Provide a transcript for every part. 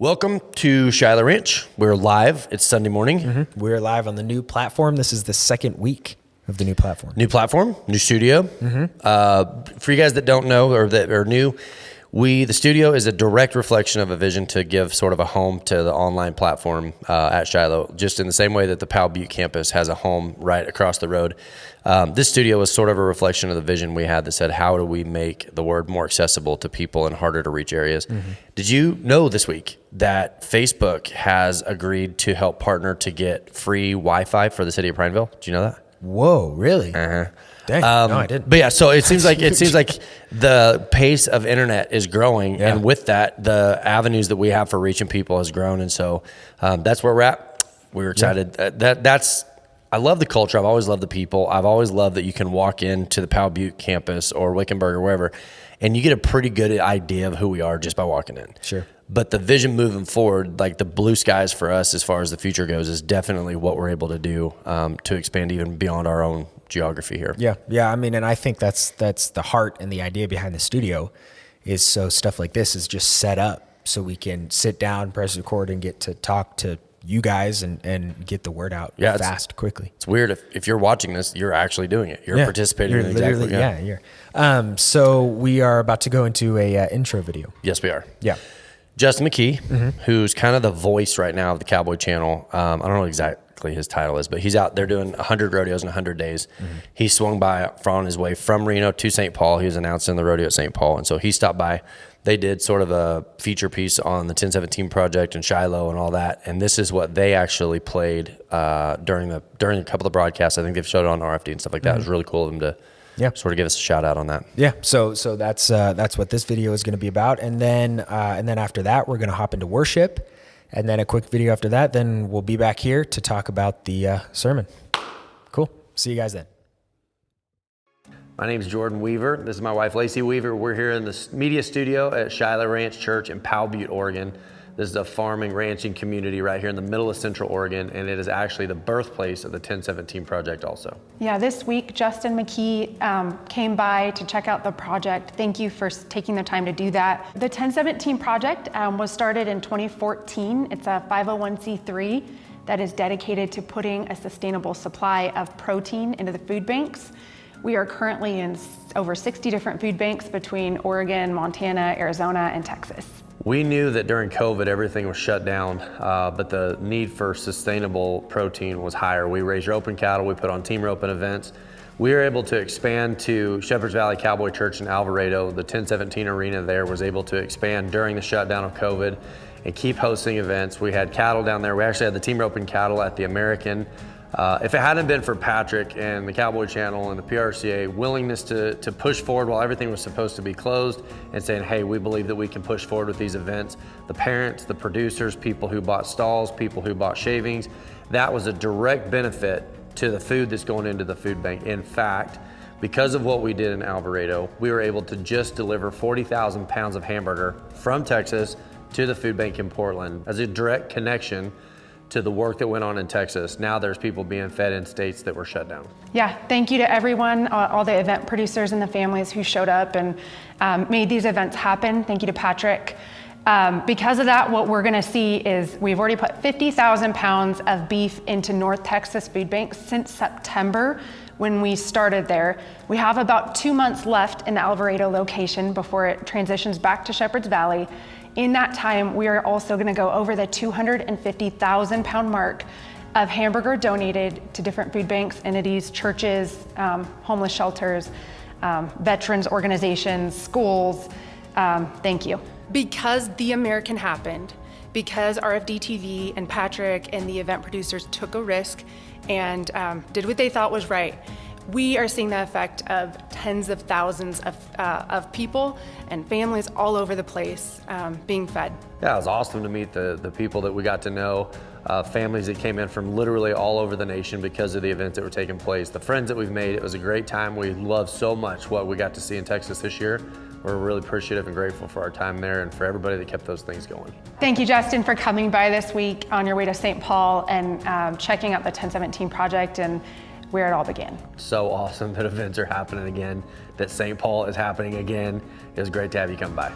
Welcome to Shiloh Ranch. We're live. It's Sunday morning. We're live on the new platform. This is the second week of the new platform. New platform, new studio. For you guys that don't know or that are new, the studio is a direct reflection of a vision to give sort of a home to the online platform at Shiloh, just in the same way that the Powell Butte campus has a home right across the road. This studio was sort of a reflection of the vision we had that said, how do we make the word more accessible to people in harder to reach areas? Did you know this week that Facebook has agreed to help partner to get free Wi-Fi for the city of Prineville? Did you know that? Whoa, really? Dang, no, I didn't. But yeah, so it seems like the pace of internet is growing, and with that, the avenues that we have for reaching people has grown, and so that's where we're at. We're excited. I love the culture. I've always loved the people. I've always loved that you can walk into the Powell Butte campus or Wickenburg or wherever, and you get a pretty good idea of who we are just by walking in. Sure. But the vision moving forward, like the blue skies for us as far as the future goes, is definitely what we're able to do to expand even beyond our own geography here. Yeah. I mean, and I think that's the heart and the idea behind the studio is so stuff like this is just set up so we can sit down, press record, and get to talk to you guys and get the word out fast, quickly. It's weird if you're watching this, you're actually doing it. You're participating in exactly. So we are about to go into a intro video. Yes, we are. Yeah. Justin McKee, who's kind of the voice right now of the Cowboy Channel. I don't know exactly his title is, but he's out there doing 100 rodeos in 100 days. He swung by on his way from Reno to St. Paul. He was announcing the rodeo at St. Paul, and so he stopped by. They did sort of a feature piece on the 1017 project and Shiloh and all that, and this is what they actually played during a couple of broadcasts. I think they've showed it on RFD and stuff like that. It was really cool of them to sort of give us a shout out on that. Yeah. So that's what this video is going to be about, and then after that we're going to hop into worship, and then a quick video after that. Then we'll be back here to talk about the sermon. Cool. See you guys then. My name is Jordan Weaver. This is my wife, Lacey Weaver. We're here in the media studio at Shiloh Ranch Church in Powell Butte, Oregon. This is a farming, ranching community right here in the middle of Central Oregon, and it is actually the birthplace of the 1017 project also. Yeah, this week, Justin McKee came by to check out the project. Thank you for taking the time to do that. The 1017 project was started in 2014. It's a 501c3 that is dedicated to putting a sustainable supply of protein into the food banks. We are currently in over 60 different food banks between Oregon, Montana, Arizona, and Texas. We knew that during COVID, everything was shut down, but the need for sustainable protein was higher. We raised open cattle, we put on team roping events. We were able to expand to Shepherd's Valley Cowboy Church in Alvarado. The 1017 arena there was able to expand during the shutdown of COVID and keep hosting events. We had cattle down there. We actually had the team roping cattle at the American. If it hadn't been for Patrick and the Cowboy Channel and the PRCA willingness to push forward while everything was supposed to be closed and saying, hey, we believe that we can push forward with these events, the parents, the producers, people who bought stalls, people who bought shavings, that was a direct benefit to the food that's going into the food bank. In fact, because of what we did in Alvarado, we were able to just deliver 40,000 pounds of hamburger from Texas to the food bank in Portland as a direct connection to the work that went on in Texas. Now there's people being fed in states that were shut down. Yeah, thank you to everyone, all the event producers and the families who showed up and made these events happen. Thank you to Patrick. Because of that, what we're gonna see is we've already put 50,000 pounds of beef into North Texas food banks since September when we started there. We have about 2 months left in the Alvarado location before it transitions back to Shepherd's Valley. In that time, we are also gonna go over the 250,000 pound mark of hamburger donated to different food banks, entities, churches, homeless shelters, veterans organizations, schools. Thank you. Because the American happened, because RFD TV and Patrick and the event producers took a risk and did what they thought was right, we are seeing the effect of tens of thousands of people and families all over the place being fed. Yeah, it was awesome to meet the people that we got to know, families that came in from literally all over the nation because of the events that were taking place. The friends that we've made, it was a great time. We love so much what we got to see in Texas this year. We're really appreciative and grateful for our time there and for everybody that kept those things going. Thank you, Justin, for coming by this week on your way to St. Paul and checking out the 1017 project and where it all began. So awesome that events are happening again, that St. Paul is happening again. It was great to have you come by.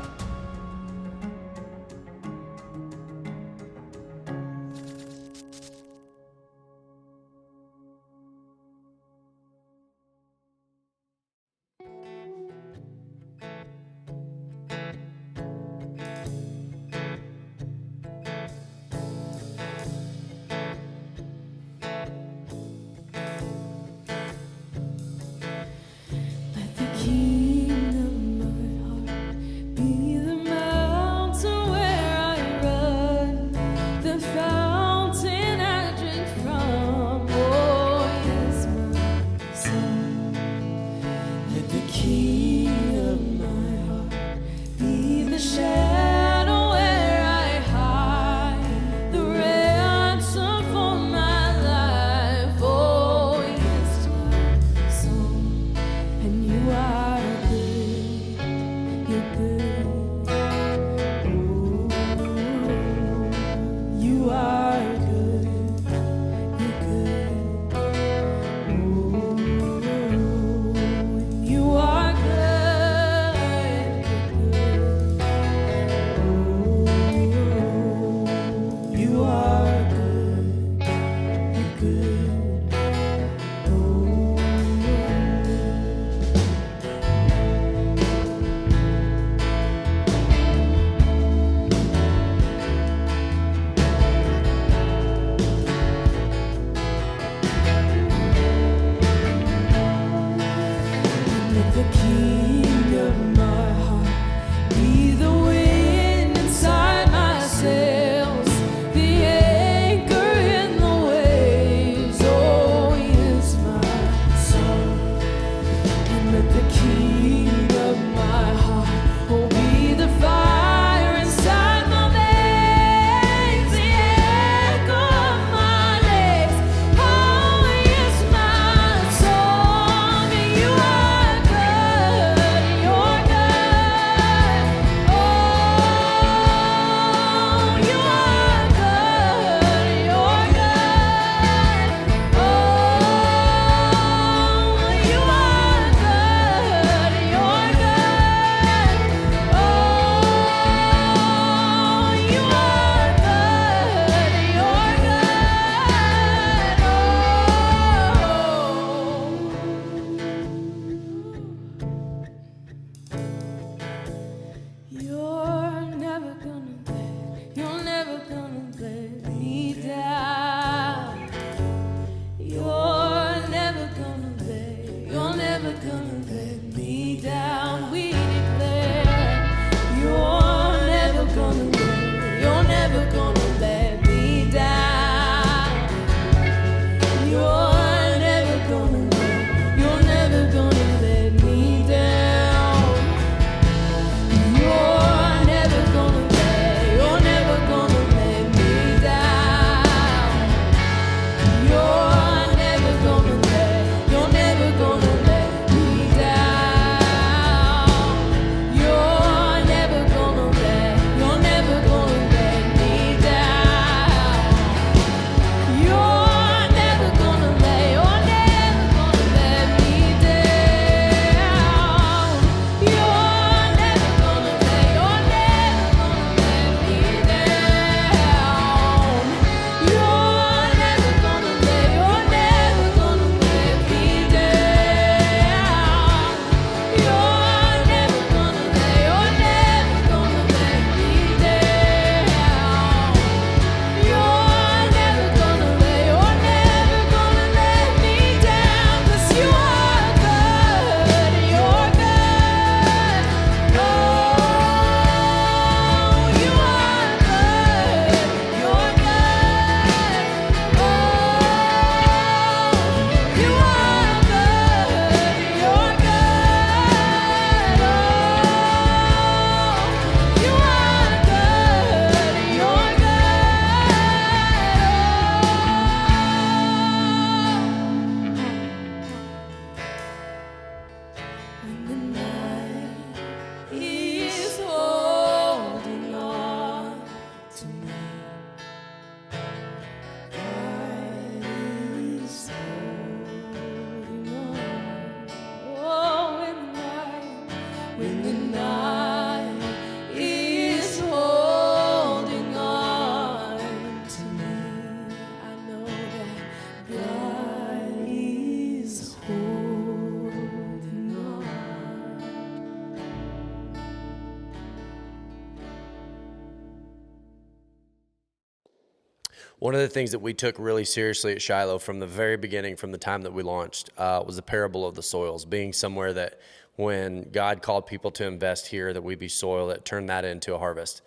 One of the things that we took really seriously at Shiloh from the very beginning, from the time that we launched, was the parable of the soils, being somewhere that when God called people to invest here, that we be soil that turned that into a harvest.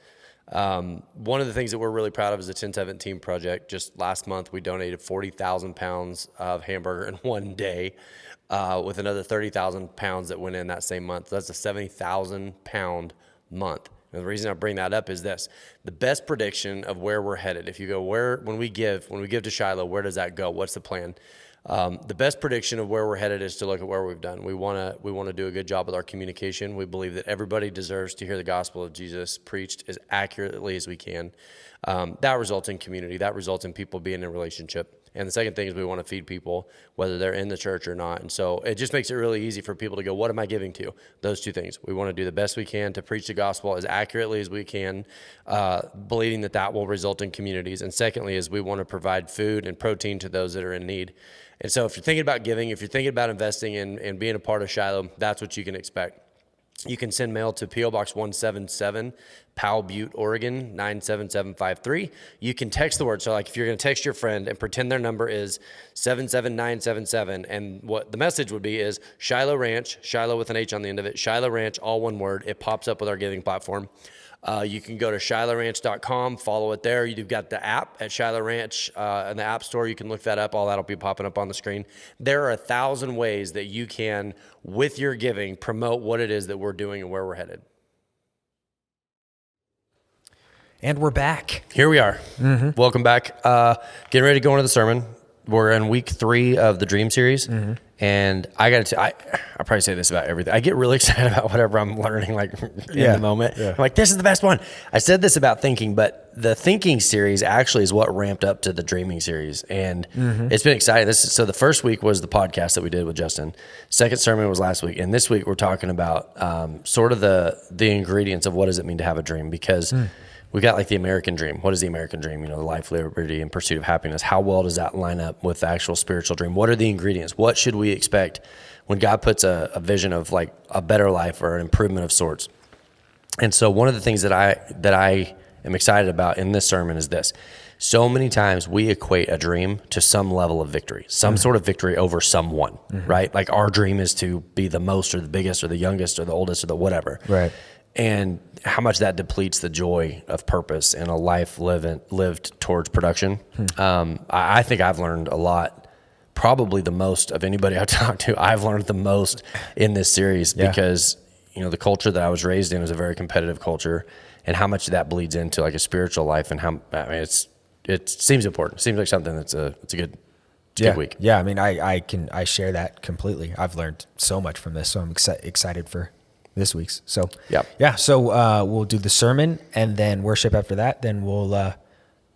One of the things that we're really proud of is the 1017 project. Just last month, we donated 40,000 pounds of hamburger in one day, with another 30,000 pounds that went in that same month. That's a 70,000 pound month. And the reason I bring that up is this: the best prediction of where we're headed. If you go when we give to Shiloh, where does that go? What's the plan? The best prediction of where we're headed is to look at where we've done. We want to do a good job with our communication. We believe that everybody deserves to hear the gospel of Jesus preached as accurately as we can. That results in community. That results in people being in a relationship. And the second thing is we want to feed people, whether they're in the church or not. And so it just makes it really easy for people to go, what am I giving to? Those two things. We want to do the best we can to preach the gospel as accurately as we can, believing that will result in communities. And secondly is we want to provide food and protein to those that are in need. And so if you're thinking about giving, if you're thinking about investing and being a part of Shiloh, that's what you can expect. You can send mail to P.O. Box 177, Powell, Butte, Oregon, 97753. You can text the word. So like if you're going to text your friend and pretend their number is 77977, and what the message would be is Shiloh Ranch, Shiloh with an H on the end of it, Shiloh Ranch, all one word. It pops up with our giving platform. You can go to shilohranch.com, follow it there. You've got the app at Shiloh Ranch in the App Store. You can look that up. All that'll be popping up on the screen. There are 1,000 ways that you can, with your giving, promote what it is that we're doing and where we're headed. And we're back. Here we are. Mm-hmm. Welcome back. Getting ready to go into the sermon. We're in week 3 of the Dream series. Mm-hmm. And I got to, I probably say this about everything. I get really excited about whatever I'm learning, like in the moment. Yeah. I'm like, this is the best one. I said this about thinking, but the thinking series actually is what ramped up to the dreaming series. And it's been exciting. So the first week was the podcast that we did with Justin. Second sermon was last week. And this week we're talking about sort of the ingredients of what does it mean to have a dream, because we got like the American dream. What is the American dream? The life, liberty, and pursuit of happiness. How well does that line up with the actual spiritual dream? What are the ingredients? What should we expect when God puts a vision of like a better life or an improvement of sorts? And so one of the things that I am excited about in this sermon is this. So many times we equate a dream to some level of victory, some sort of victory over someone, right? Like our dream is to be the most or the biggest or the youngest or the oldest or the whatever. Right. And how much that depletes the joy of purpose and a life lived towards production. I think I've learned a lot, probably the most of anybody I've talked to. I've learned the most in this series because, the culture that I was raised in is a very competitive culture, and how much that bleeds into like a spiritual life, and it seems important. It seems like something that's it's a good week. Yeah. I mean, I share that completely. I've learned so much from this, so I'm excited for this week's. So So we'll do the sermon and then worship after that. Then we'll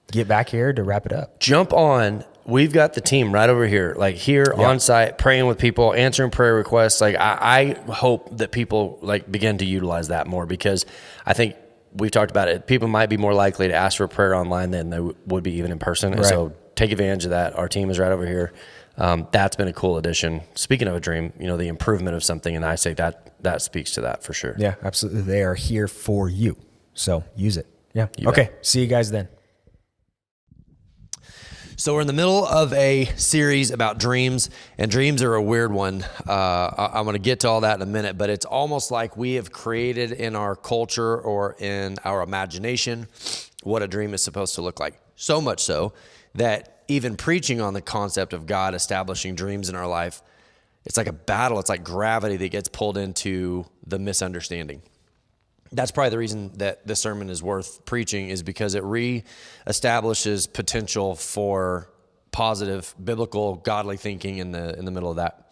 get back here to wrap it up. Jump on. We've got the team right over here, like here on site, praying with people, answering prayer requests. Like I hope that people like begin to utilize that more, because I think we've talked about it. People might be more likely to ask for prayer online than they would be even in person. And so take advantage of that. Our team is right over here. That's been a cool addition. Speaking of a dream, the improvement of something, and I say that speaks to that for sure. Yeah, absolutely. They are here for you. So use it. Yeah. You okay. bet. See you guys then. So we're in the middle of a series about dreams, and dreams are a weird one. I'm going to get to all that in a minute, but it's almost like we have created in our culture or in our imagination what a dream is supposed to look like. So much so that even preaching on the concept of God establishing dreams in our life, it's like a battle. It's like gravity that gets pulled into the misunderstanding. That's probably the reason that this sermon is worth preaching, is because it reestablishes potential for positive, biblical, godly thinking in the middle of that.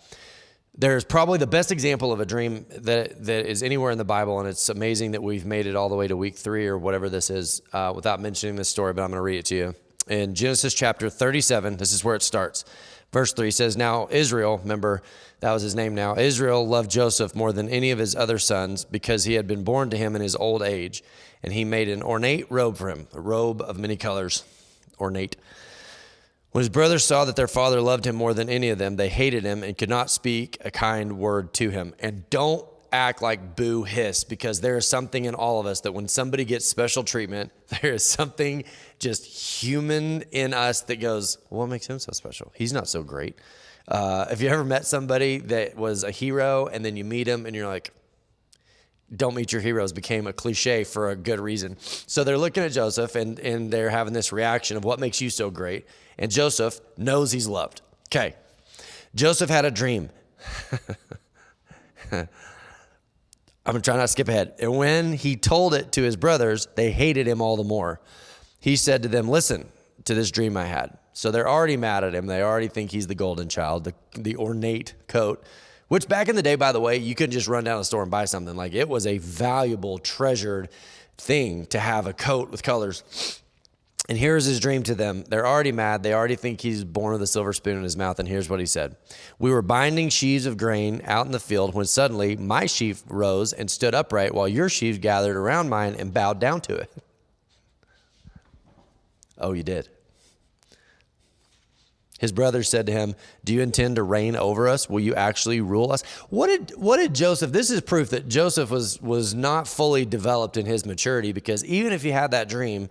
There's probably the best example of a dream that is anywhere in the Bible, and it's amazing that we've made it all the way to week 3 or whatever this is without mentioning this story, but I'm going to read it to you. In Genesis chapter 37, this is where it starts. Verse 3 says, "Now Israel," remember, that was his name now, "Israel loved Joseph more than any of his other sons, because he had been born to him in his old age. And he made an ornate robe for him," a robe of many colors, ornate. "When his brothers saw that their father loved him more than any of them, they hated him and could not speak a kind word to him." And don't act like boo hiss, because there is something in all of us that when somebody gets special treatment, there is something just human in us that goes, well, what makes him so special? He's not so great. Have you ever met somebody that was a hero and then you meet him and you're like, don't meet your heroes became a cliche for a good reason. So they're looking at Joseph and they're having this reaction of what makes you so great. And Joseph knows he's loved. Okay. Joseph had a dream. I'm going to try not to skip ahead. And when he told it to his brothers, they hated him all the more. He said to them, listen to this dream I had. So they're already mad at him. They already think he's the golden child, the ornate coat, which back in the day, by the way, you couldn't just run down the store and buy something. Like, it was a valuable, treasured thing to have a coat with colors. And here's his dream to them. They're already mad. They already think he's born with a silver spoon in his mouth. And here's what he said. We were binding sheaves of grain out in the field when suddenly my sheaf rose and stood upright while your sheaves gathered around mine and bowed down to it. Oh, you did. His brothers said to him, do you intend to reign over us? Will you actually rule us? What did Joseph, this is proof that Joseph was not fully developed in his maturity, because even if he had that dream,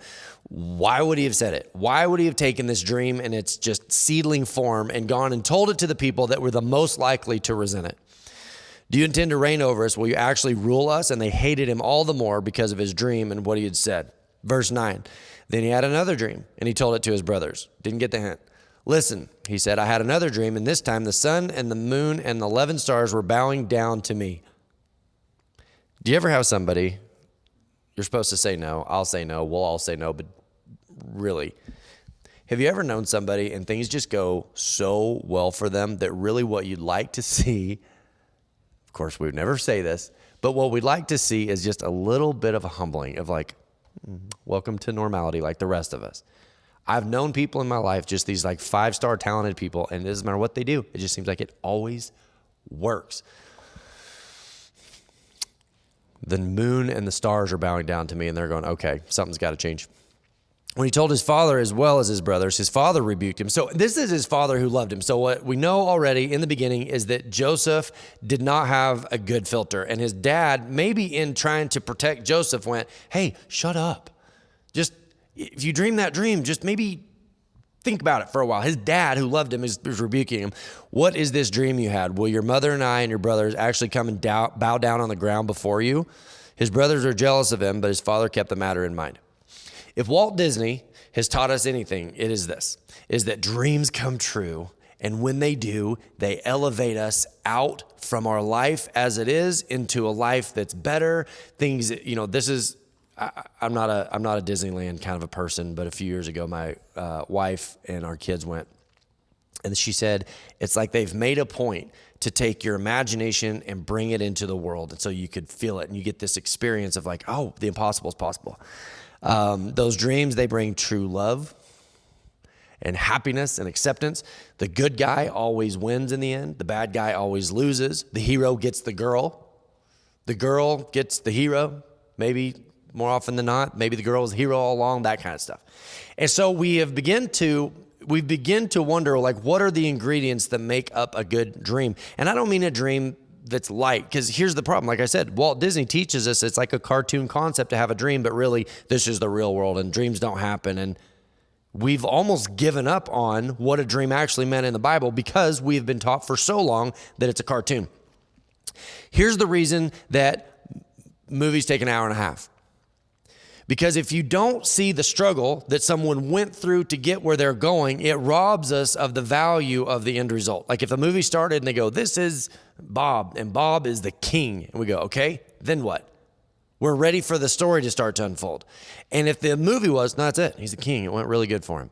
why would he have said it? Why would he have taken this dream in its just seedling form and gone and told it to the people that were the most likely to resent it? Do you intend to reign over us? Will you actually rule us? And they hated him all the more because of his dream and what he had said. Verse 9, then he had another dream and he told it to his brothers. Didn't get the hint. Listen, he said, I had another dream, and this time the sun and the moon and the 11 stars were bowing down to me. Do you ever have somebody, you're supposed to say no, I'll say no, we'll all say no, but really, have you ever known somebody and things just go so well for them that really what you'd like to see, of course we would never say this, but what we'd like to see is just a little bit of a humbling of like, welcome to normality like the rest of us. I've known people in my life, just these like 5-star talented people, and it doesn't matter what they do. It just seems like it always works. The moon and the stars are bowing down to me, and they're going, okay, something's got to change. When he told his father as well as his brothers, his father rebuked him. So this is his father who loved him. So what we know already in the beginning is that Joseph did not have a good filter, and his dad, maybe in trying to protect Joseph, went, hey, shut up. Just, if you dream that dream, just maybe think about it for a while. His dad, who loved him, is rebuking him. What is this dream you had? Will your mother and I and your brothers actually come and bow down on the ground before you? His brothers are jealous of him, but his father kept the matter in mind. If Walt Disney has taught us anything, it is this, is that dreams come true. And when they do, they elevate us out from our life as it is into a life that's better. Things, this is, I'm not a Disneyland kind of a person, but a few years ago, my wife and our kids went, and she said, it's like they've made a point to take your imagination and bring it into the world. And so you could feel it and you get this experience of like, oh, the impossible is possible. Those dreams, they bring true love and happiness and acceptance. The good guy always wins in the end. The bad guy always loses. The hero gets the girl. The girl gets the hero, maybe more often than not. Maybe the girl was the hero all along, that kind of stuff. And so we begin to wonder, like, what are the ingredients that make up a good dream? And I don't mean a dream that's light, because here's the problem. Like I said, Walt Disney teaches us it's like a cartoon concept to have a dream, but really this is the real world and dreams don't happen. And we've almost given up on what a dream actually meant in the Bible because we've been taught for so long that it's a cartoon. Here's the reason that movies take an hour and a half. Because if you don't see the struggle that someone went through to get where they're going, it robs us of the value of the end result. Like if a movie started and they go, this is Bob, and Bob is the king. And we go, okay, then what? We're ready for the story to start to unfold. And if the movie was, no, that's it. He's the king. It went really good for him.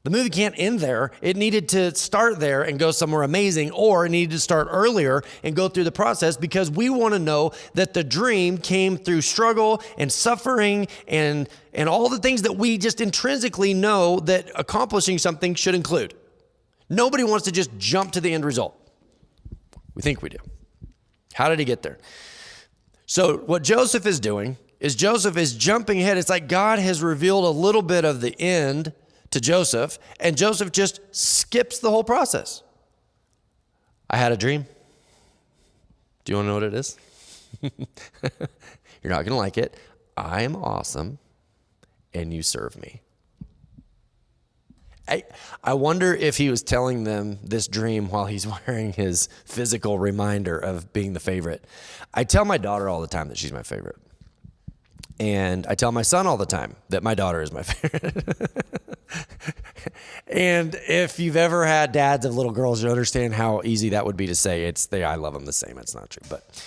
The movie can't end there. It needed to start there and go somewhere amazing, or it needed to start earlier and go through the process, because we want to know that the dream came through struggle and suffering and all the things that we just intrinsically know that accomplishing something should include. Nobody wants to just jump to the end result. We think we do. How did he get there? So what Joseph is doing is Joseph is jumping ahead. It's like God has revealed a little bit of the end to Joseph, and Joseph just skips the whole process. I had a dream. Do you want to know what it is? You're not going to like it. I am awesome, and you serve me. I wonder if he was telling them this dream while he's wearing his physical reminder of being the favorite. I tell my daughter all the time that she's my favorite. And I tell my son all the time that my daughter is my favorite. And if you've ever had dads of little girls, you understand how easy that would be to say. I love them the same. It's not true. But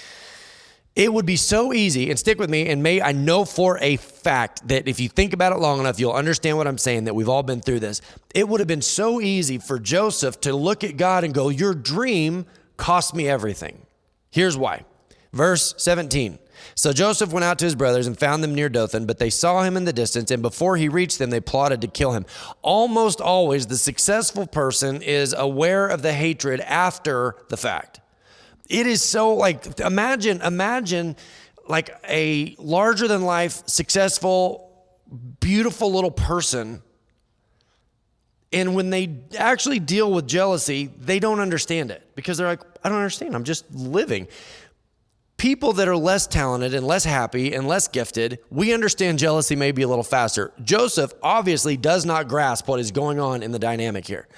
it would be so easy, and stick with me, and I know for a fact that if you think about it long enough, you'll understand what I'm saying, that we've all been through this. It would have been so easy for Joseph to look at God and go, your dream cost me everything. Here's why. Verse 17. So Joseph went out to his brothers and found them near Dothan, but they saw him in the distance, and before he reached them, they plotted to kill him. Almost always, the successful person is aware of the hatred after the fact. It is so like, imagine like a larger than life, successful, beautiful little person. And when they actually deal with jealousy, they don't understand it because they're like, I don't understand. I'm just living. People that are less talented and less happy and less gifted, we understand jealousy maybe a little faster. Joseph obviously does not grasp what is going on in the dynamic here.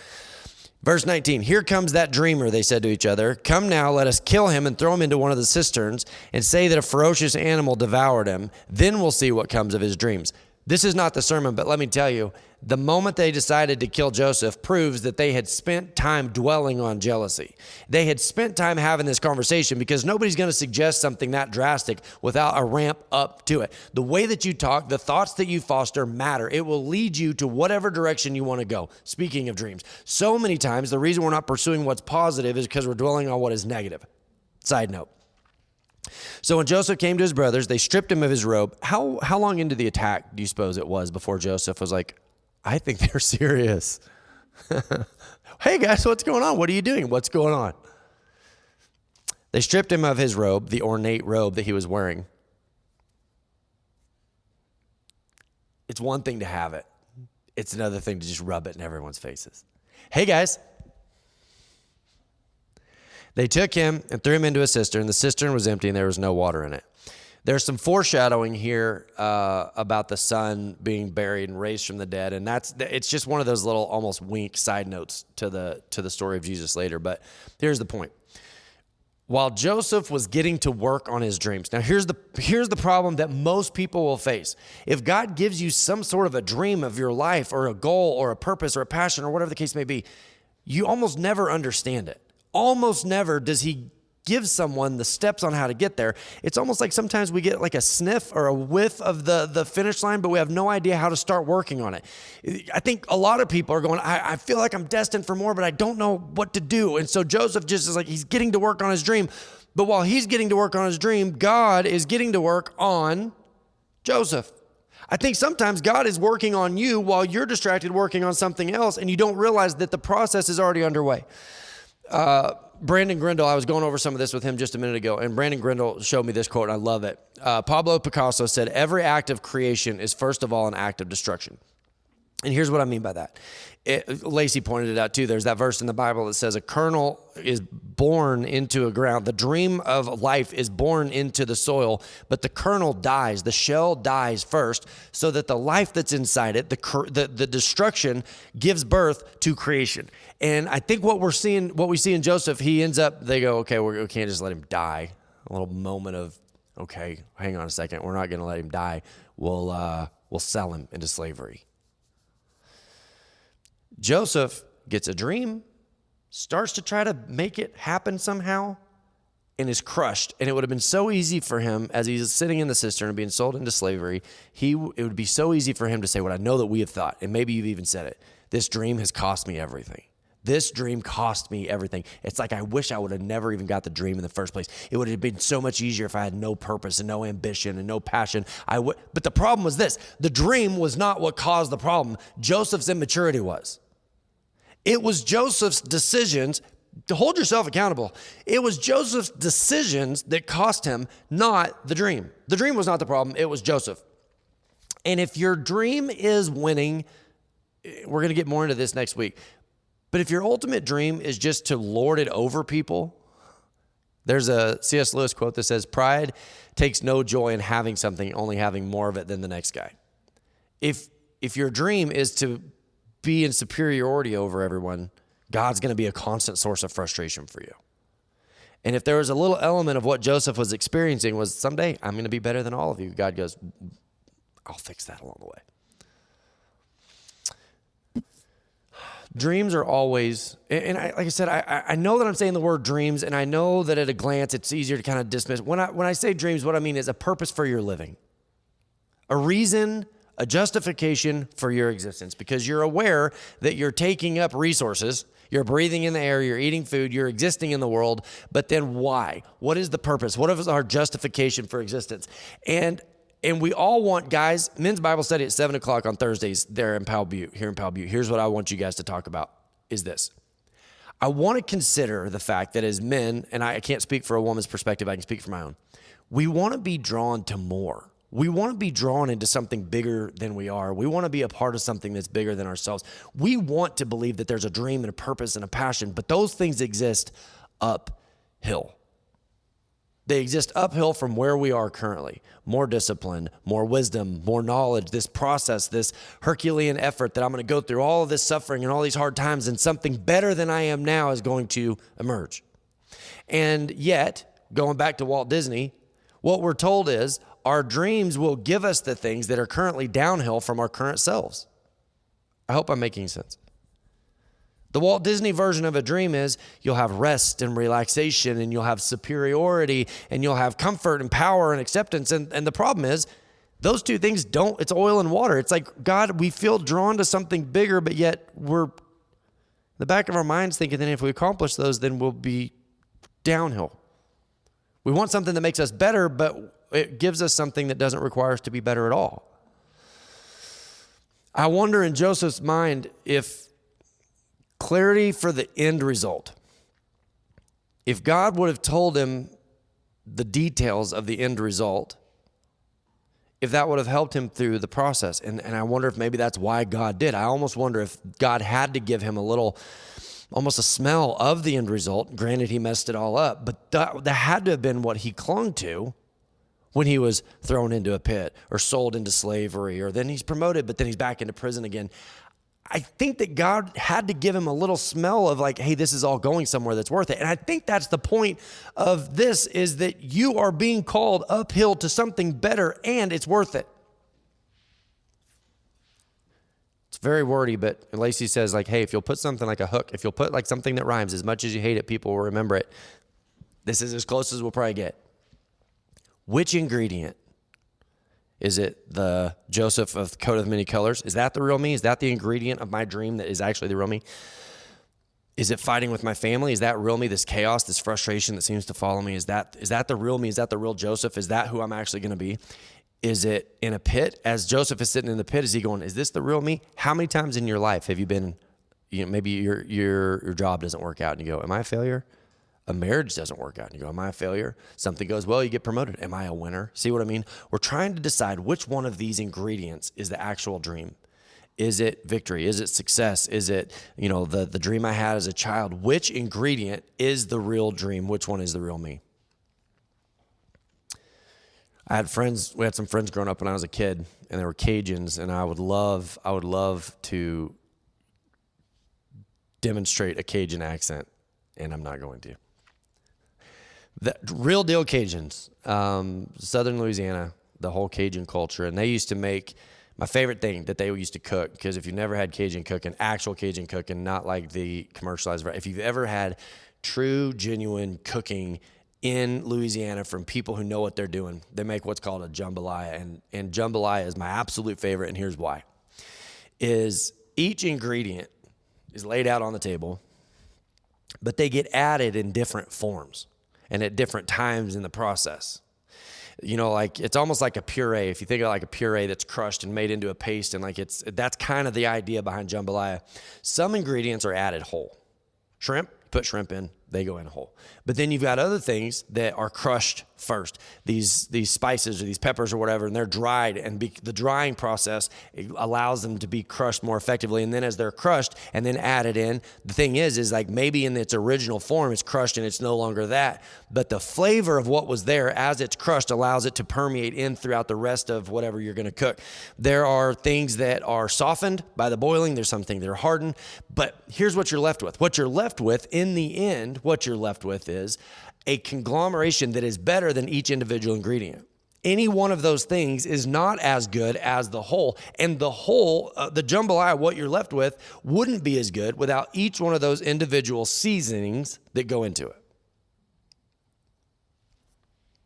Verse 19, here comes that dreamer, they said to each other. Come now, let us kill him and throw him into one of the cisterns and say that a ferocious animal devoured him. Then we'll see what comes of his dreams. This is not the sermon, but let me tell you, the moment they decided to kill Joseph proves that they had spent time dwelling on jealousy. They had spent time having this conversation because nobody's going to suggest something that drastic without a ramp up to it. The way that you talk, the thoughts that you foster matter. It will lead you to whatever direction you want to go. Speaking of dreams, so many times the reason we're not pursuing what's positive is because we're dwelling on what is negative. Side note. So when Joseph came to his brothers, they stripped him of his robe. How long into the attack do you suppose it was before Joseph was like, I think they're serious. Hey guys, what's going on? What are you doing? What's going on? They stripped him of his robe, the ornate robe that he was wearing. It's one thing to have it. It's another thing to just rub it in everyone's faces. Hey guys. They took him and threw him into a cistern. The cistern was empty and there was no water in it. There's some foreshadowing here about the son being buried and raised from the dead, and it's just one of those little almost wink side notes to the story of Jesus later. But here's the point: while Joseph was getting to work on his dreams, now here's the problem that most people will face. If God gives you some sort of a dream of your life, or a goal, or a purpose, or a passion, or whatever the case may be, you almost never understand it. Almost never does He give someone the steps on how to get there. It's almost like sometimes we get like a sniff or a whiff of the finish line, but we have no idea how to start working on it. I think a lot of people are going, I feel like I'm destined for more, but I don't know what to do. And so Joseph just is like, he's getting to work on his dream. But while he's getting to work on his dream, God is getting to work on Joseph. I think sometimes God is working on you while you're distracted working on something else, and you don't realize that the process is already underway. Brandon Grindle, I was going over some of this with him just a minute ago, and Brandon Grindle showed me this quote, and I love it. Pablo Picasso said, every act of creation is first of all an act of destruction. And here's what I mean by that. Lacey pointed it out too. There's that verse in the Bible that says a kernel is born into a ground. The dream of life is born into the soil, but the kernel dies. The shell dies first so that the life that's inside it, the destruction, gives birth to creation. And I think what we see in Joseph, they go, okay, we can't just let him die. A little moment of, okay, hang on a second. We're not going to let him die. We'll sell him into slavery. Joseph gets a dream, starts to try to make it happen somehow, and is crushed. And it would have been so easy for him, as he's sitting in the cistern and being sold into slavery, it would be so easy for him to say what I know that we have thought, and maybe you've even said it, this dream has cost me everything. This dream cost me everything. It's like I wish I would have never even got the dream in the first place. It would have been so much easier if I had no purpose and no ambition and no passion. But the problem was this. The dream was not what caused the problem. Joseph's immaturity was. It was Joseph's decisions. To hold yourself accountable. It was Joseph's decisions that cost him, not the dream. The dream was not the problem. It was Joseph. And if your dream is winning, we're going to get more into this next week. But if your ultimate dream is just to lord it over people, There's a C.S. Lewis quote that says, pride takes no joy in having something, only having more of it than the next guy. If your dream is to be in superiority over everyone, God's going to be a constant source of frustration for you. And if there was a little element of what Joseph was experiencing was someday I'm going to be better than all of you, God goes, I'll fix that along the way. Dreams are always, and like I said, I know that I'm saying the word dreams, and I know that at a glance it's easier to kind of dismiss. When I say dreams, what I mean is a purpose for your living, a reason, a justification for your existence, because you're aware that you're taking up resources, you're breathing in the air, you're eating food, you're existing in the world, but then why? What is the purpose? What is our justification for existence? And we all want, guys, men's Bible study at 7 o'clock on Thursdays there in Powell, Butte, here in Powell, Butte. Here's what I want you guys to talk about is this. I want to consider the fact that as men, and I can't speak for a woman's perspective, I can speak for my own. We want to be drawn to more. We want to be drawn into something bigger than we are. We want to be a part of something that's bigger than ourselves. We want to believe that there's a dream and a purpose and a passion, but those things exist uphill. They exist uphill from where we are currently. More discipline, more wisdom, more knowledge, this process, this Herculean effort that I'm going to go through all of this suffering and all these hard times, and something better than I am now is going to emerge. And yet, going back to Walt Disney, what we're told is our dreams will give us the things that are currently downhill from our current selves. I hope I'm making sense. The Walt Disney version of a dream is you'll have rest and relaxation, and you'll have superiority, and you'll have comfort and power and acceptance. And the problem is those two things don't, it's oil and water. It's like, God, we feel drawn to something bigger, but yet we're in the back of our minds thinking that if we accomplish those, then we'll be downhill. We want something that makes us better, but it gives us something that doesn't require us to be better at all. I wonder in Joseph's mind if clarity for the end result. If God would have told him the details of the end result, if that would have helped him through the process. And I wonder if maybe that's why God did. I almost wonder if God had to give him a little, almost a smell of the end result. Granted, he messed it all up, but that had to have been what he clung to when he was thrown into a pit or sold into slavery, or then he's promoted, but then he's back into prison again. I think that God had to give him a little smell of like, hey, this is all going somewhere that's worth it. And I think that's the point of this, is that you are being called uphill to something better, and it's worth it. It's very wordy, but Lacey says like, hey, if you'll put something like a hook, if you'll put like something that rhymes, as much as you hate it, people will remember it. This is as close as we'll probably get. Which ingredient? Is it the Joseph of coat of many colors? Is that the real me? Is that the ingredient of my dream that is actually the real me? Is it fighting with my family? Is that real me? This chaos, this frustration that seems to follow me, is that the real me? Is that the real Joseph? Is that who I'm actually going to be? Is it in a pit? As Joseph is sitting in the pit, is he going, is this the real me? How many times in your life have you been, maybe your job doesn't work out and you go, am I a failure? A marriage doesn't work out and you go, am I a failure? Something goes well, you get promoted. Am I a winner? See what I mean? We're trying to decide which one of these ingredients is the actual dream. Is it victory? Is it success? Is it, the dream I had as a child? Which ingredient is the real dream? Which one is the real me? We had some friends growing up when I was a kid, and they were Cajuns, and I would love to demonstrate a Cajun accent, and I'm not going to. The real deal Cajuns, Southern Louisiana, the whole Cajun culture. And they used to make my favorite thing that they used to cook, because if you've never had Cajun cooking, actual Cajun cooking, not like the commercialized, if you've ever had true, genuine cooking in Louisiana from people who know what they're doing, they make what's called a jambalaya. And jambalaya is my absolute favorite, and here's why. Is each ingredient is laid out on the table, but they get added in different forms and at different times in the process. Like it's almost like a puree. If you think of like a puree that's crushed and made into a paste, and like that's kind of the idea behind jambalaya. Some ingredients are added whole. Shrimp, put shrimp in. They go in whole. But then you've got other things that are crushed first. These spices or these peppers or whatever, and they're dried, and the drying process allows them to be crushed more effectively. And then as they're crushed and then added in, the thing is like maybe in its original form it's crushed and it's no longer that, but the flavor of what was there as it's crushed allows it to permeate in throughout the rest of whatever you're going to cook. There are things that are softened by the boiling. There's something that are hardened. But here's what you're left with. What you're left with in the end, what you're left with is a conglomeration that is better than each individual ingredient. Any one of those things is not as good as the whole. And the whole, the jambalaya, what you're left with, wouldn't be as good without each one of those individual seasonings that go into it.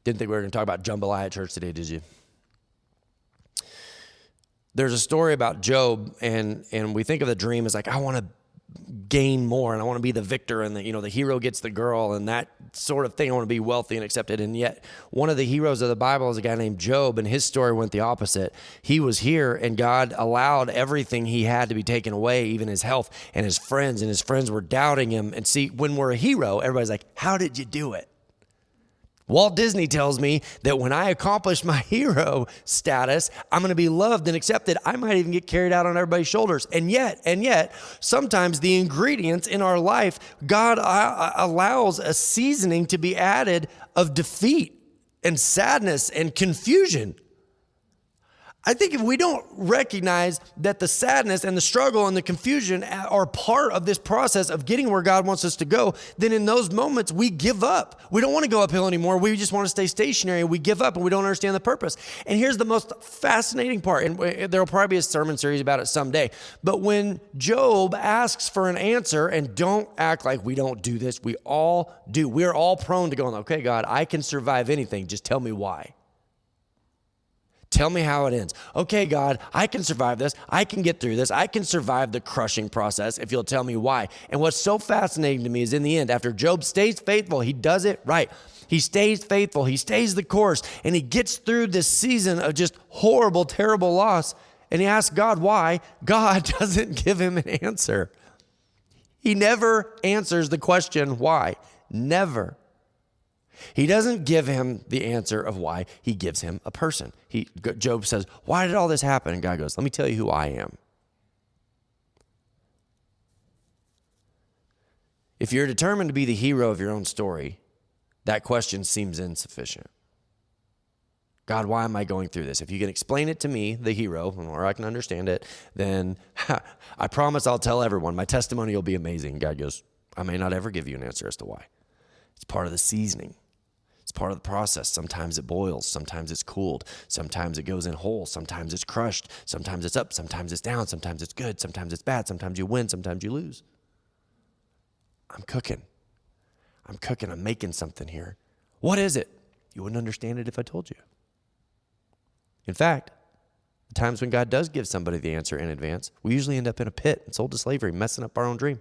Didn't think we were going to talk about jambalaya at church today, did you? There's a story about Job, and we think of the dream as like, I want to gain more, and I want to be the victor, and the hero gets the girl, and that sort of thing. I want to be wealthy and accepted. And yet one of the heroes of the Bible is a guy named Job, and his story went the opposite. He was here, and God allowed everything he had to be taken away, even his health and his friends were doubting him. And see, when we're a hero, everybody's like, how did you do it? Walt Disney tells me that when I accomplish my hero status, I'm going to be loved and accepted. I might even get carried out on everybody's shoulders. And yet, sometimes the ingredients in our life, God allows a seasoning to be added of defeat and sadness and confusion. I think if we don't recognize that the sadness and the struggle and the confusion are part of this process of getting where God wants us to go, then in those moments we give up. We don't want to go uphill anymore. We just want to stay stationary. We give up and we don't understand the purpose. And here's the most fascinating part, and there will probably be a sermon series about it someday. But when Job asks for an answer, and don't act like we don't do this, we all do. We're all prone to going, okay, God, I can survive anything. Just tell me why. Tell me how it ends. Okay, God, I can survive this. I can get through this. I can survive the crushing process if you'll tell me why. And what's so fascinating to me is in the end, after Job stays faithful, he does it right. He stays faithful. He stays the course. And he gets through this season of just horrible, terrible loss. And he asks God why. God doesn't give him an answer. He never answers the question why. Never. He doesn't give him the answer of why. He gives him a person. Job says, why did all this happen? And God goes, let me tell you who I am. If you're determined to be the hero of your own story, that question seems insufficient. God, why am I going through this? If you can explain it to me, the hero, or I can understand it, then I promise I'll tell everyone. My testimony will be amazing. God goes, I may not ever give you an answer as to why. It's part of the seasoning. It's part of the process. Sometimes it boils. Sometimes it's cooled. Sometimes it goes in whole. Sometimes it's crushed. Sometimes it's up. Sometimes it's down. Sometimes it's good. Sometimes it's bad. Sometimes you win. Sometimes you lose. I'm cooking. I'm making something here. What is it? You wouldn't understand it if I told you. In fact, the times when God does give somebody the answer in advance, we usually end up in a pit and sold to slavery, messing up our own dream.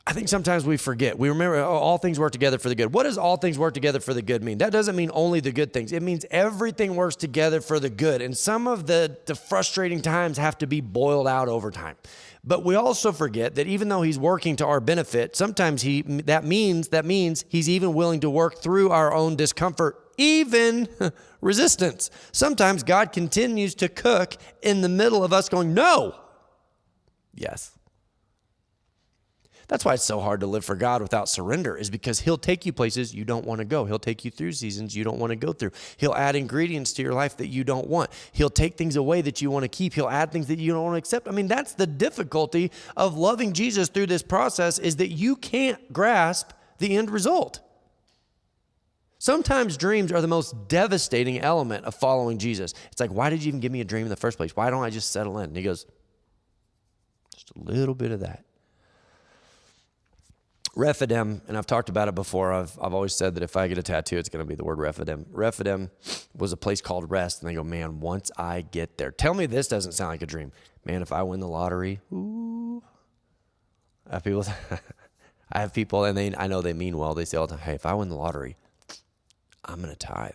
I think sometimes we forget. We remember all things work together for the good. What does all things work together for the good mean? That doesn't mean only the good things. It means everything works together for the good. And some of the frustrating times have to be boiled out over time. But we also forget that even though he's working to our benefit, sometimes that means he's even willing to work through our own discomfort, even resistance. Sometimes God continues to cook in the middle of us going, no. Yes. That's why it's so hard to live for God without surrender, is because he'll take you places you don't want to go. He'll take you through seasons you don't want to go through. He'll add ingredients to your life that you don't want. He'll take things away that you want to keep. He'll add things that you don't want to accept. I mean, that's the difficulty of loving Jesus through this process, is that you can't grasp the end result. Sometimes dreams are the most devastating element of following Jesus. It's like, why did you even give me a dream in the first place? Why don't I just settle in? And he goes, just a little bit of that. Rephidim, and I've talked about it before. I've always said that if I get a tattoo, it's going to be the word Rephidim. Rephidim was a place called rest, and they go, man, once I get there. Tell me this doesn't sound like a dream. Man, if I win the lottery, ooh. I have people, and I know they mean well. They say all the time, hey, if I win the lottery, I'm going to tithe.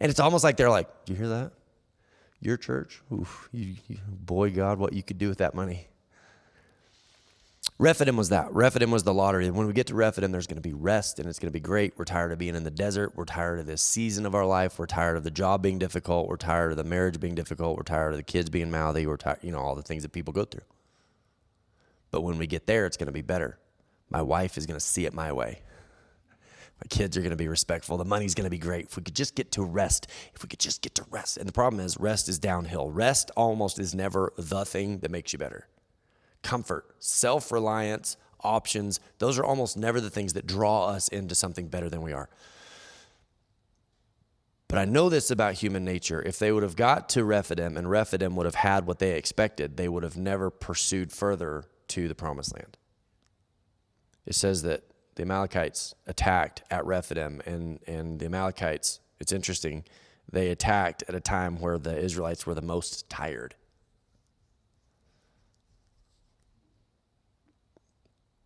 And it's almost like they're like, do you hear that? Your church? Oof, boy, God, what you could do with that money. Rephidim was that. Rephidim was the lottery. And when we get to Rephidim, there's going to be rest, and it's going to be great. We're tired of being in the desert. We're tired of this season of our life. We're tired of the job being difficult. We're tired of the marriage being difficult. We're tired of the kids being mouthy. We're tired, all the things that people go through. But when we get there, it's going to be better. My wife is going to see it my way. My kids are going to be respectful. The money's going to be great. If we could just get to rest. And the problem is rest is downhill. Rest almost is never the thing that makes you better. Comfort, self-reliance, options, those are almost never the things that draw us into something better than we are. But I know this about human nature. If they would have got to Rephidim and Rephidim would have had what they expected, they would have never pursued further to the promised land. It says that the Amalekites attacked at Rephidim, and the Amalekites, it's interesting, they attacked at a time where the Israelites were the most tired.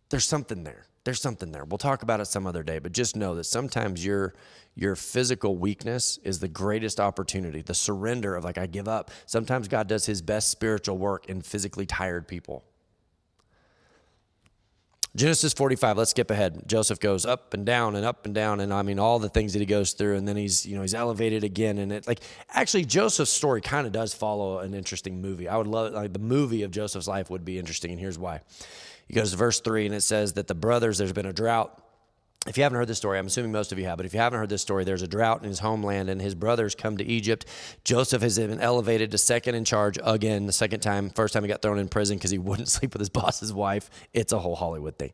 There's something there. We'll talk about it some other day, but just know that sometimes your physical weakness is the greatest opportunity. The surrender of I give up. Sometimes God does his best spiritual work in physically tired people. Genesis 45, let's skip ahead. Joseph goes up and down, and I mean all the things that he goes through, and then he's elevated again, and actually Joseph's story kind of does follow an interesting movie. I would love the movie of Joseph's life would be interesting, and here's why. He goes to verse 3, and it says that the brothers, there's been a drought. If you haven't heard this story, I'm assuming most of you have, but if you haven't heard this story, there's a drought in his homeland, and his brothers come to Egypt. Joseph has been elevated to second in charge again, the second time. First time he got thrown in prison because he wouldn't sleep with his boss's wife. It's a whole Hollywood thing.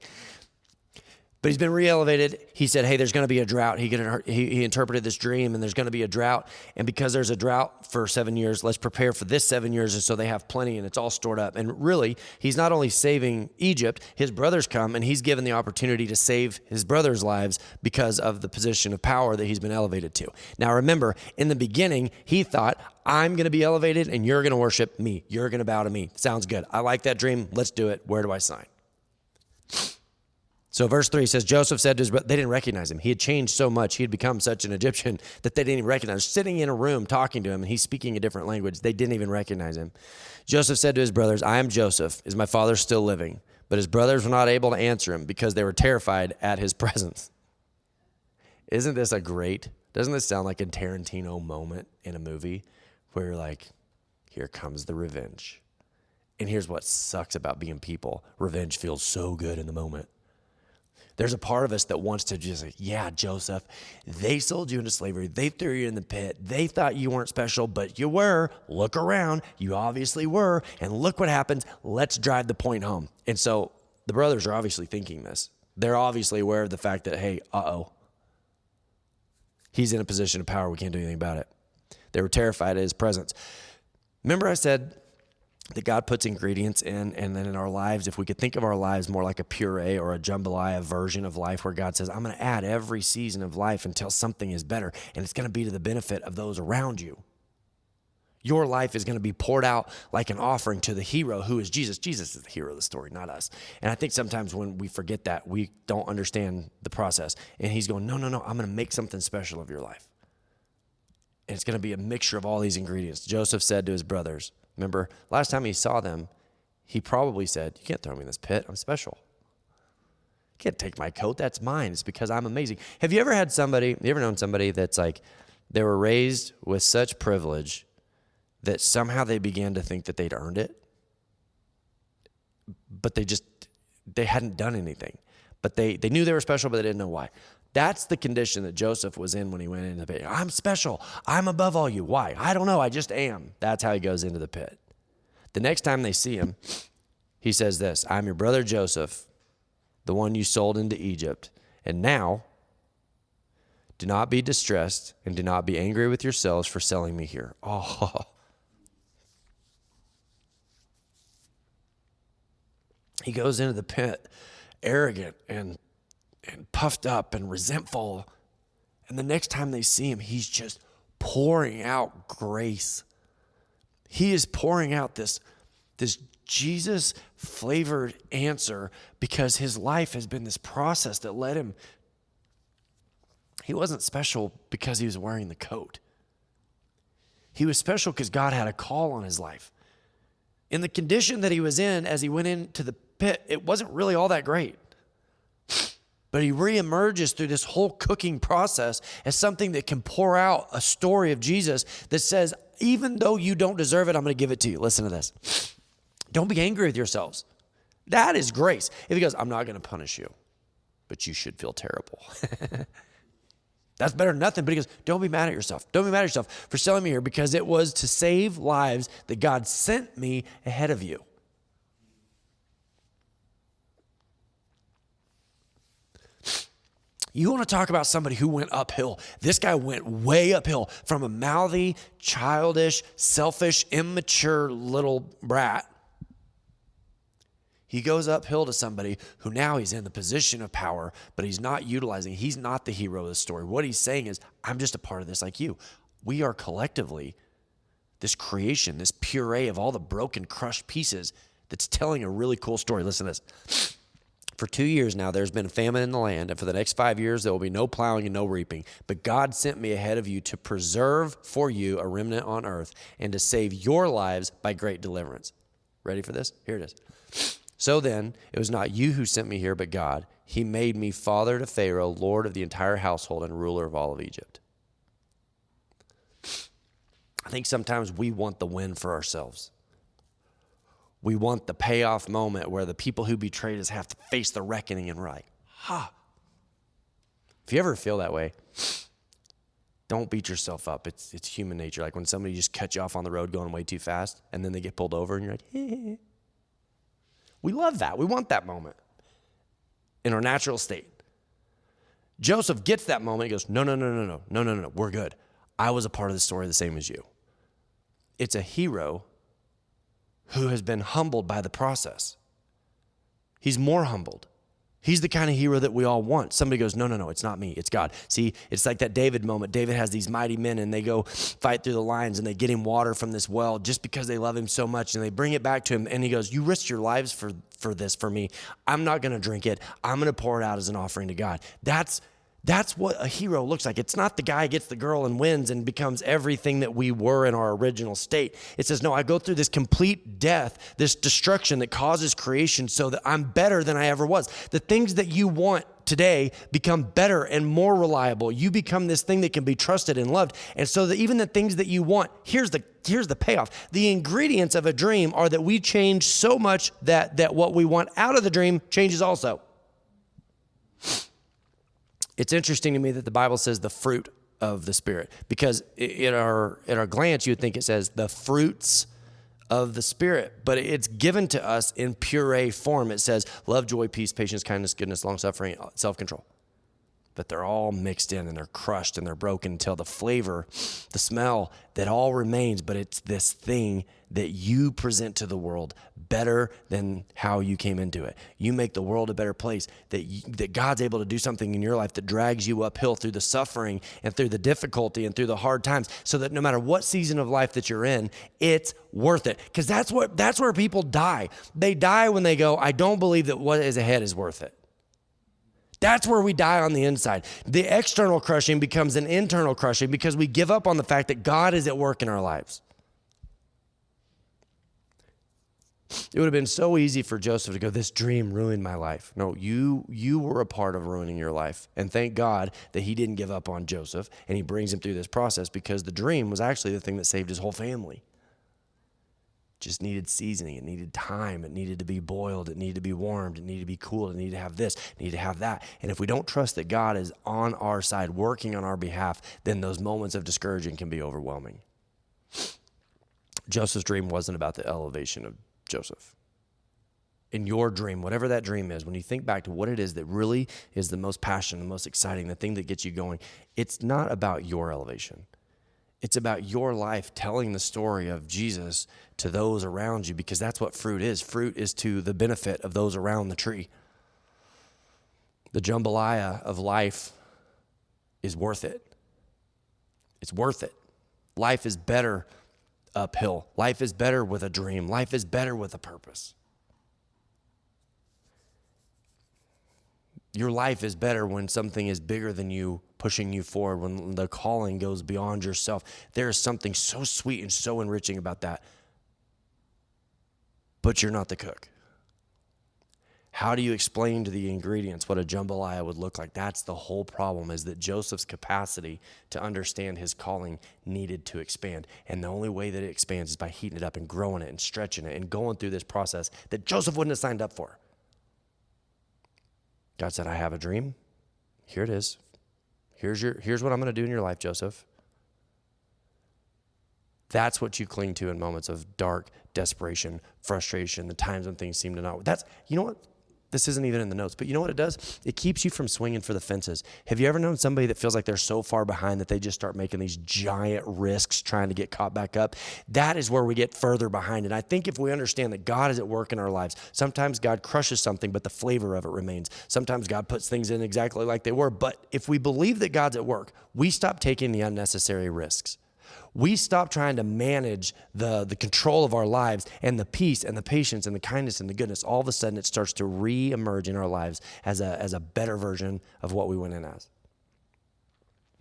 But he's been re-elevated. He said, hey, there's going to be a drought. He interpreted this dream, and there's going to be a drought. And because there's a drought for 7 years, let's prepare for this 7 years, and so they have plenty, and it's all stored up. And really, he's not only saving Egypt, his brothers come, and he's given the opportunity to save his brothers' lives because of the position of power that he's been elevated to. Now remember, in the beginning, he thought, I'm going to be elevated, and you're going to worship me. You're going to bow to me. Sounds good. I like that dream. Let's do it. Where do I sign? So verse 3 says, Joseph said to his brothers, they didn't recognize him. He had changed so much. He had become such an Egyptian that they didn't even recognize him. Sitting in a room talking to him, and he's speaking a different language. They didn't even recognize him. Joseph said to his brothers, I am Joseph. Is my father still living? But his brothers were not able to answer him because they were terrified at his presence. Isn't this doesn't this sound like a Tarantino moment in a movie where you're like, here comes the revenge. And here's what sucks about being people. Revenge feels so good in the moment. There's a part of us that wants to just say, yeah, Joseph, they sold you into slavery. They threw you in the pit. They thought you weren't special, but you were. Look around. You obviously were. And look what happens. Let's drive the point home. And so the brothers are obviously thinking this. They're obviously aware of the fact that, hey, he's in a position of power. We can't do anything about it. They were terrified at his presence. Remember I said that God puts ingredients in, and then in our lives, if we could think of our lives more like a puree or a jambalaya version of life where God says, I'm going to add every season of life until something is better, and it's going to be to the benefit of those around you. Your life is going to be poured out like an offering to the hero who is Jesus. Jesus is the hero of the story, not us. And I think sometimes when we forget that, we don't understand the process. And he's going, no, I'm going to make something special of your life. And it's going to be a mixture of all these ingredients. Joseph said to his brothers, remember, last time he saw them, he probably said, you can't throw me in this pit. I'm special. You can't take my coat. That's mine. It's because I'm amazing. Have you ever known somebody that's like, they were raised with such privilege that somehow they began to think that they'd earned it, but they hadn't done anything. But they knew they were special, but they didn't know why. That's the condition that Joseph was in when he went into the pit. I'm special. I'm above all you. Why? I don't know. I just am. That's how he goes into the pit. The next time they see him, he says this, I'm your brother Joseph, the one you sold into Egypt. And now, do not be distressed and do not be angry with yourselves for selling me here. Oh. He goes into the pit arrogant and puffed up and resentful. And the next time they see him, he's just pouring out grace. He is pouring out this Jesus flavored answer because his life has been this process that led him. He wasn't special because he was wearing the coat. He was special because God had a call on his life. In the condition that he was in as he went into the pit. It wasn't really all that great. But he reemerges through this whole cooking process as something that can pour out a story of Jesus that says, even though you don't deserve it, I'm going to give it to you. Listen to this. Don't be angry with yourselves. That is grace. If he goes, I'm not going to punish you, but you should feel terrible. That's better than nothing. But he goes, don't be mad at yourself. Don't be mad at yourself for selling me here, because it was to save lives that God sent me ahead of you. You want to talk about somebody who went uphill. This guy went way uphill from a mouthy, childish, selfish, immature little brat. He goes uphill to somebody who now he's in the position of power, but he's not utilizing. He's not the hero of the story. What he's saying is, I'm just a part of this like you. We are collectively this creation, this puree of all the broken, crushed pieces that's telling a really cool story. Listen to this. For 2 years now, there's been a famine in the land, and for the next 5 years, there will be no plowing and no reaping. But God sent me ahead of you to preserve for you a remnant on earth and to save your lives by great deliverance. Ready for this? Here it is. So then, it was not you who sent me here, but God. He made me father to Pharaoh, lord of the entire household, and ruler of all of Egypt. I think sometimes we want the win for ourselves. We want the payoff moment where the people who betrayed us have to face the reckoning, and we're like, If you ever feel that way, don't beat yourself up. It's human nature. Like when somebody just cuts you off on the road going way too fast, and then they get pulled over, and you're like, hey. We love that. We want that moment in our natural state. Joseph gets that moment. He goes, no, we're good. I was a part of the story the same as you. It's a hero who has been humbled by the process. He's more humbled. He's the kind of hero that we all want. Somebody goes, no, it's not me, it's God. See, it's like that David moment. David has these mighty men, and they go fight through the lions, and they get him water from this well just because they love him so much, and they bring it back to him, and he goes, you risked your lives for this, for me. I'm not going to drink it. I'm going to pour it out as an offering to God. That's what a hero looks like. It's not the guy who gets the girl and wins and becomes everything that we were in our original state. It says, no, I go through this complete death, this destruction that causes creation so that I'm better than I ever was. The things that you want today become better and more reliable. You become this thing that can be trusted and loved. And so that even the things that you want, here's the payoff. The ingredients of a dream are that we change so much that what we want out of the dream changes also. It's interesting to me that the Bible says the fruit of the Spirit, because at our glance, you would think it says the fruits of the Spirit, but it's given to us in puree form. It says love, joy, peace, patience, kindness, goodness, long-suffering, self-control. But they're all mixed in, and they're crushed, and they're broken until the flavor, the smell, that all remains. But it's this thing that you present to the world better than how you came into it. You make the world a better place, that God's able to do something in your life that drags you uphill through the suffering and through the difficulty and through the hard times, so that no matter what season of life that you're in, it's worth it. Because that's where people die. They die when they go, I don't believe that what is ahead is worth it. That's where we die on the inside. The external crushing becomes an internal crushing because we give up on the fact that God is at work in our lives. It would have been so easy for Joseph to go, this dream ruined my life. No, you were a part of ruining your life. And thank God that he didn't give up on Joseph, and he brings him through this process, because the dream was actually the thing that saved his whole family. Just needed seasoning. It needed time. It needed to be boiled. It needed to be warmed. It needed to be cooled. It needed to have this. It needed to have that. And if we don't trust that God is on our side, working on our behalf, then those moments of discouraging can be overwhelming. Joseph's dream wasn't about the elevation of Joseph. In your dream, whatever that dream is, when you think back to what it is that really is the most passionate, the most exciting, the thing that gets you going, it's not about your elevation. It's about your life telling the story of Jesus to those around you, because that's what fruit is. Fruit is to the benefit of those around the tree. The jambalaya of life is worth it. It's worth it. Life is better uphill. Life is better with a dream. Life is better with a purpose. Your life is better when something is bigger than you, pushing you forward, when the calling goes beyond yourself. There is something so sweet and so enriching about that. But you're not the cook. How do you explain to the ingredients what a jambalaya would look like? That's the whole problem, is that Joseph's capacity to understand his calling needed to expand. And the only way that it expands is by heating it up and growing it and stretching it and going through this process that Joseph wouldn't have signed up for. God said, I have a dream. Here it is. Here's what I'm going to do in your life, Joseph. That's what you cling to in moments of dark desperation, frustration, the times when things seem to not. You know what? This isn't even in the notes, but you know what it does? It keeps you from swinging for the fences. Have you ever known somebody that feels like they're so far behind that they just start making these giant risks trying to get caught back up? That is where we get further behind. And I think if we understand that God is at work in our lives, sometimes God crushes something, but the flavor of it remains. Sometimes God puts things in exactly like they were. But if we believe that God's at work, we stop taking the unnecessary risks. We stop trying to manage the control of our lives, and the peace and the patience and the kindness and the goodness. All of a sudden, it starts to re-emerge in our lives as a better version of what we went in as.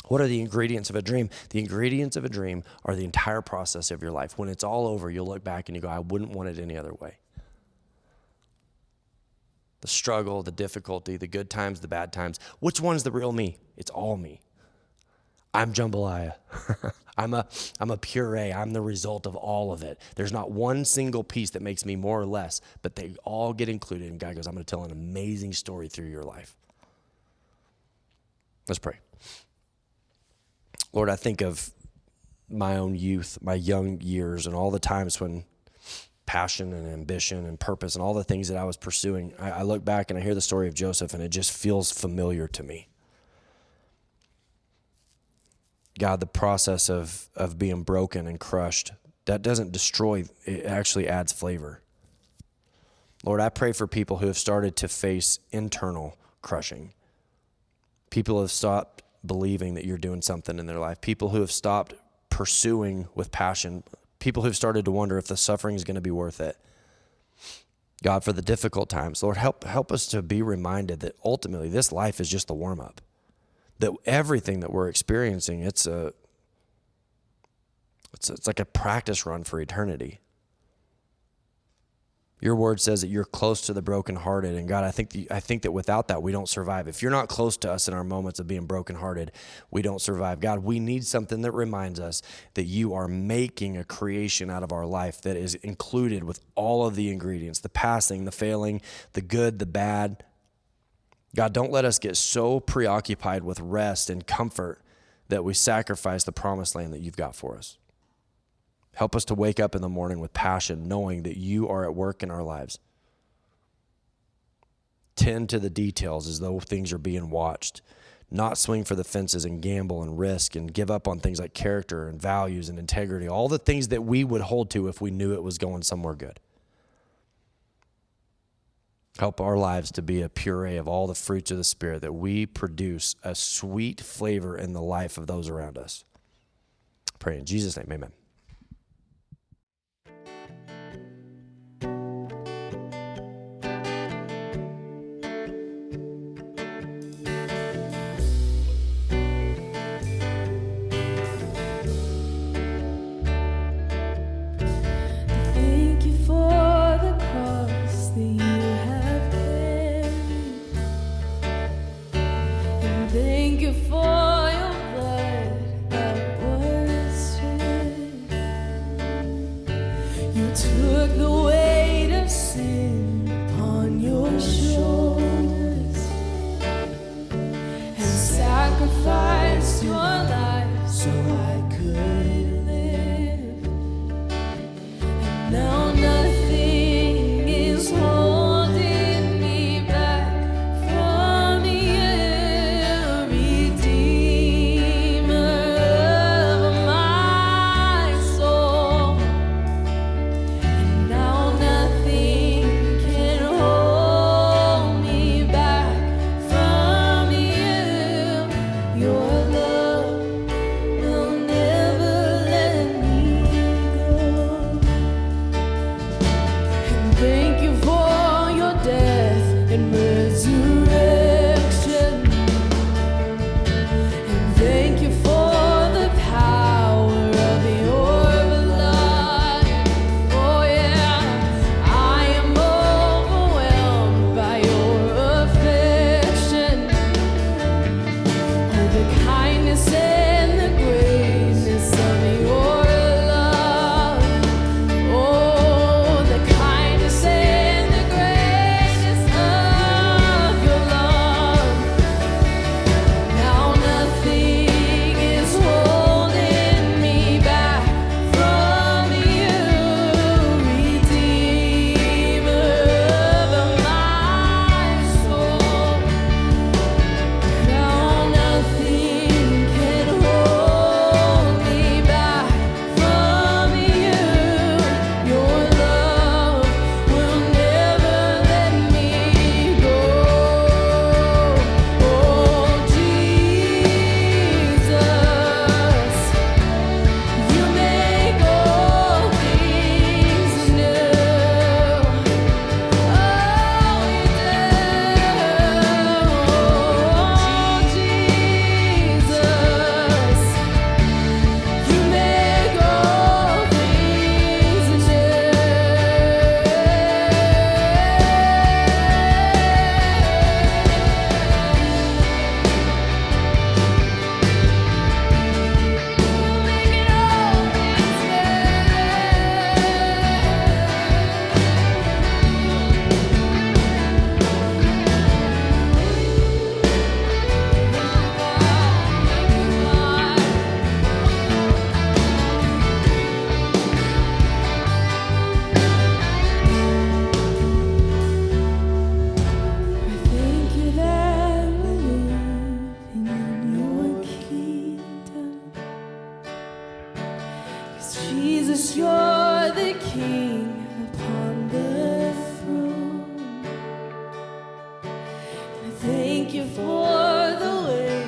What are the ingredients of a dream? The ingredients of a dream are the entire process of your life. When it's all over, you'll look back and you go, I wouldn't want it any other way. The struggle, the difficulty, the good times, the bad times. Which one's the real me? It's all me. I'm jambalaya. I'm a puree. I'm the result of all of it. There's not one single piece that makes me more or less, but they all get included. And God goes, I'm going to tell an amazing story through your life. Let's pray. Lord, I think of my own youth, my young years, and all the times when passion and ambition and purpose and all the things that I was pursuing. I look back and I hear the story of Joseph, and it just feels familiar to me. God, the process of being broken and crushed, that doesn't destroy, it actually adds flavor. Lord, I pray for people who have started to face internal crushing. People who have stopped believing that you're doing something in their life. People who have stopped pursuing with passion. People who've started to wonder if the suffering is going to be worth it. God, for the difficult times, Lord, help us to be reminded that ultimately this life is just the warm-up. That everything that we're experiencing, it's like a practice run for eternity. Your word says that you're close to the brokenhearted, and God, I think that without that we don't survive. If you're not close to us in our moments of being brokenhearted, we don't survive. God, we need something that reminds us that you are making a creation out of our life that is included with all of the ingredients: the passing, the failing, the good, the bad. God, don't let us get so preoccupied with rest and comfort that we sacrifice the promised land that you've got for us. Help us to wake up in the morning with passion, knowing that you are at work in our lives. Tend to the details as though things are being watched. Not swing for the fences and gamble and risk and give up on things like character and values and integrity, all the things that we would hold to if we knew it was going somewhere good. Help our lives to be a puree of all the fruits of the Spirit, that we produce a sweet flavor in the life of those around us. Pray in Jesus' name, amen. Thank you for the cross that you have carried. And thank you for your blood that was shed. You took the weight of sin upon your shoulders and sacrificed your life so I could live. And now nothing is holding me back from you, Redeemer of my soul. And now nothing can hold me back from you. Your love Jesus, you're the King upon the throne. And I thank you for the way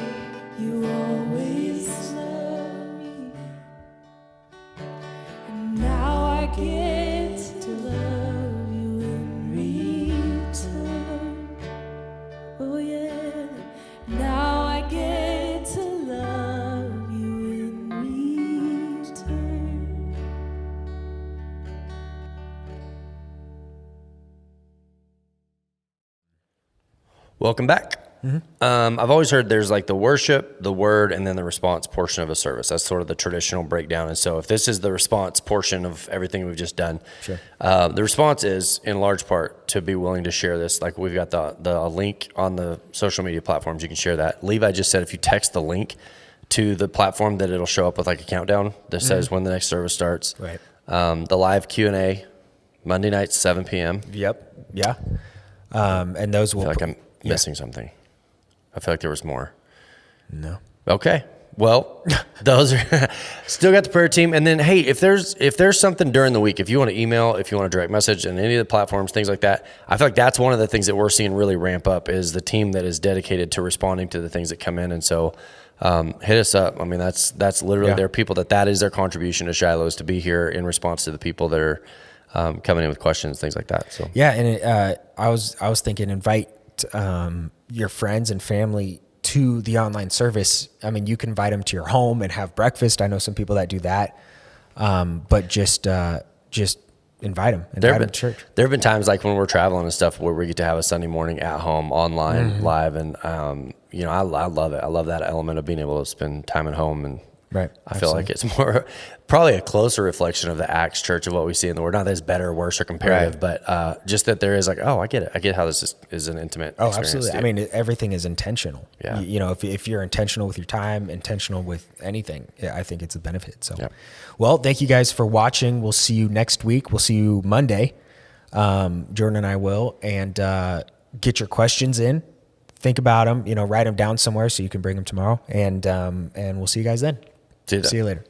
you always love me. And now I get to love you in return. Oh yeah, now I get to love you in return. Welcome back. I've always heard there's like the worship, the word, and then the response portion of a service. That's sort of the traditional breakdown. And so if this is the response portion of everything we've just done, Sure. The response is in large part to be willing to share this. Like we've got the link on the social media platforms. You can share that. Levi just said if you text the link to the platform that it'll show up with like a countdown that says when the next service starts. Right. The live Q&A, Monday nights, 7 p.m. Yep. Yeah. And those will. I feel like I'm missing something. I feel like there was more. No. Okay. Well, those are still got the prayer team. And then, hey, if there's something during the week, if you want to email, if you want to direct message and any of the platforms, things like that, I feel like that's one of the things that we're seeing really ramp up is the team that is dedicated to responding to the things that come in. And so, hit us up. I mean, that's literally their people that is their contribution to Shiloh is to be here in response to the people that are, coming in with questions, things like that. So, Yeah. And I was thinking invite, your friends and family to the online service. I mean, you can invite them to your home and have breakfast. I know some people that do that. But just invite them to church. There have been times like when we're traveling and stuff where we get to have a Sunday morning at home, online, live. And, I love it. I love that element of being able to spend time at home. And Right. I feel like it's more, probably a closer reflection of the Acts church of what we see in the Word. Not that it's better or worse or comparative, but just that there is like, oh, I get it. I get how this is an intimate Oh, experience. absolutely. Too. I mean, everything is intentional. Yeah. You know, if you're intentional with your time, intentional with anything, I think it's a benefit. So, well, thank you guys for watching. We'll see you next week. We'll see you Monday. Jordan and I will, and get your questions in. Think about them. Write them down somewhere so you can bring them tomorrow. And we'll see you guys then. See you then. See you later.